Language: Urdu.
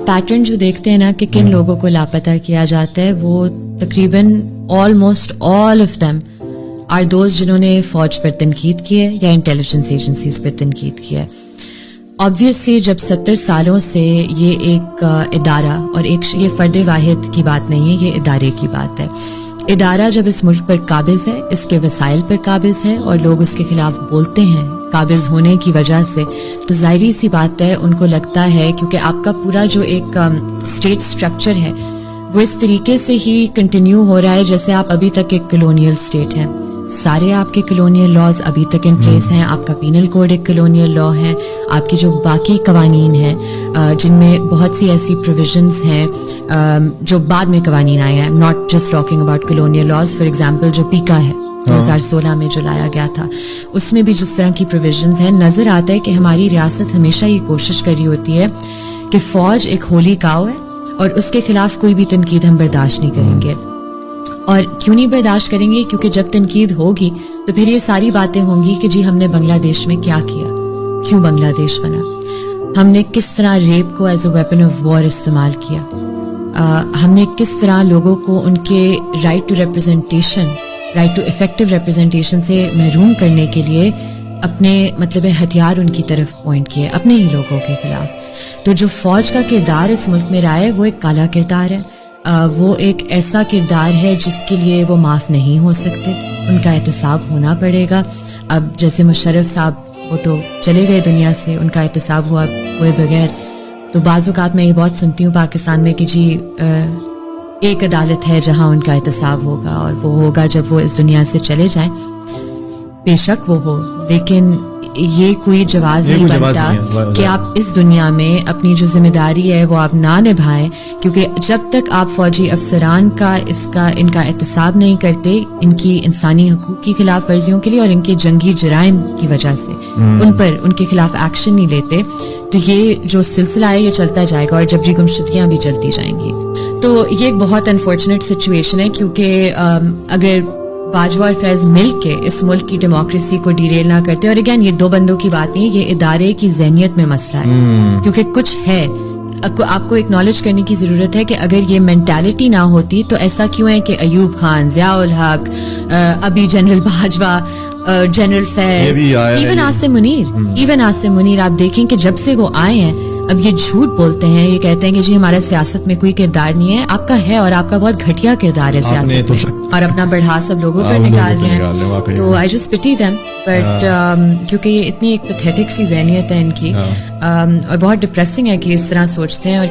پیٹرن جو دیکھتے ہیں نا کہ کن لوگوں کو لاپتہ کیا جاتا ہے, وہ تقریباً almost all of them are those جنہوں نے فوج پر تنقید کی ہے یا انٹیلیجنس ایجنسیز پر تنقید کی ہے. آبویسلی جب 70 سالوں سے یہ ایک ادارہ, اور یہ فرد واحد کی بات نہیں ہے, یہ ادارے کی بات ہے, ادارہ جب اس ملک پر قابض ہے, اس کے وسائل پر قابض ہے اور لوگ اس کے خلاف بولتے ہیں قابض ہونے کی وجہ سے, تو ظاہری سی بات ہے ان کو لگتا ہے کیونکہ آپ کا پورا جو ایک اسٹیٹ اسٹرکچر ہے وہ اس طریقے سے ہی کنٹینیو ہو رہا ہے جیسے آپ ابھی تک ایک کلونیل اسٹیٹ ہیں. سارے آپ کے کلونیل لاز ابھی تک ان پلیس ہیں, آپ کا پینل کوڈ ایک کلونیل لا ہے, آپ کی جو باقی قوانین ہیں جن میں بہت سی ایسی پروویژنز ہیں جو بعد میں قوانین آئے ہیں, not just talking about colonial laws, for example جو پیکا ہے 2016 میں جو لایا گیا تھا, اس میں بھی جس طرح کی پروویژنز ہیں, نظر آتا ہے کہ ہماری ریاست ہمیشہ یہ کوشش کری ہوتی ہے کہ فوج ایک ہولی کاؤ ہے اور اس کے خلاف کوئی بھی تنقید ہم برداشت نہیں کریں گے. اور کیوں نہیں برداشت کریں گے؟ کیونکہ جب تنقید ہوگی تو پھر یہ ساری باتیں ہوں گی کہ جی ہم نے بنگلہ دیش میں کیا کیا, کیوں بنگلہ دیش بنا, ہم نے کس طرح ریپ کو as a weapon of war استعمال کیا, ہم نے کس طرح لوگوں کو ان کے right to representation, right to effective representation سے محروم کرنے کے لیے اپنے مطلب ہتھیار ان کی طرف پوائنٹ کیے اپنے ہی لوگوں کے خلاف. تو جو فوج کا کردار اس ملک میں رہا ہے وہ ایک کالا کردار ہے, وہ ایک ایسا کردار ہے جس کے لیے وہ معاف نہیں ہو سکتے, ان کا احتساب ہونا پڑے گا. اب جیسے مشرف صاحب وہ تو چلے گئے دنیا سے, ان کا احتساب ہوئے بغیر, تو بعض اوقات میں یہ بہت سنتی ہوں پاکستان میں کہ جی ایک عدالت ہے جہاں ان کا احتساب ہوگا اور وہ ہوگا جب وہ اس دنیا سے چلے جائیں. بے شک وہ ہو, لیکن یہ کوئی جواز نہیں بنتا کہ آپ اس دنیا میں اپنی جو ذمہ داری ہے وہ آپ نہ نبھائیں, کیونکہ جب تک آپ فوجی افسران کا ان کا احتساب نہیں کرتے ان کی انسانی حقوق کی خلاف ورزیوں کے لیے اور ان کے جنگی جرائم کی وجہ سے ان کے خلاف ایکشن نہیں لیتے, تو یہ جو سلسلہ ہے یہ چلتا جائے گا اور جبری گمشدگیاں بھی چلتی جائیں گی. تو یہ ایک بہت انفارچونیٹ سچویشن ہے, کیونکہ اگر باجوہ اور فیض مل کے اس ملک کی ڈیموکریسی کو ڈیریل نہ کرتے, اور اگین یہ دو بندوں کی بات نہیں, یہ ادارے کی ذہنیت میں مسئلہ ہے, کیونکہ کچھ ہے آپ کو اکنالج کرنے کی ضرورت ہے کہ اگر یہ مینٹالٹی نہ ہوتی تو ایسا کیوں ہے کہ ایوب خان, ضیاء الحق, ابھی جنرل باجوہ, جنرل فیض, ایون عاصم منیر, آپ دیکھیں کہ جب سے وہ آئے ہیں اب یہ جھوٹ بولتے ہیں, یہ کہتے ہیں کہ جی ہمارا سیاست میں کوئی کردار نہیں ہے. آپ کا ہے, اور آپ کا بہت گھٹیا کردار ہے سیاست میں, اور اپنا بڑھا سب لوگوں پر نکال رہے ہیں. تو آئی جسٹ پٹی دیم, بٹ کیونکہ یہ اتنی ایک پیتھیٹک سی ذہنیت ہے ان کی, اور بہت ڈپریسنگ ہے کہ اس طرح سوچتے ہیں. اور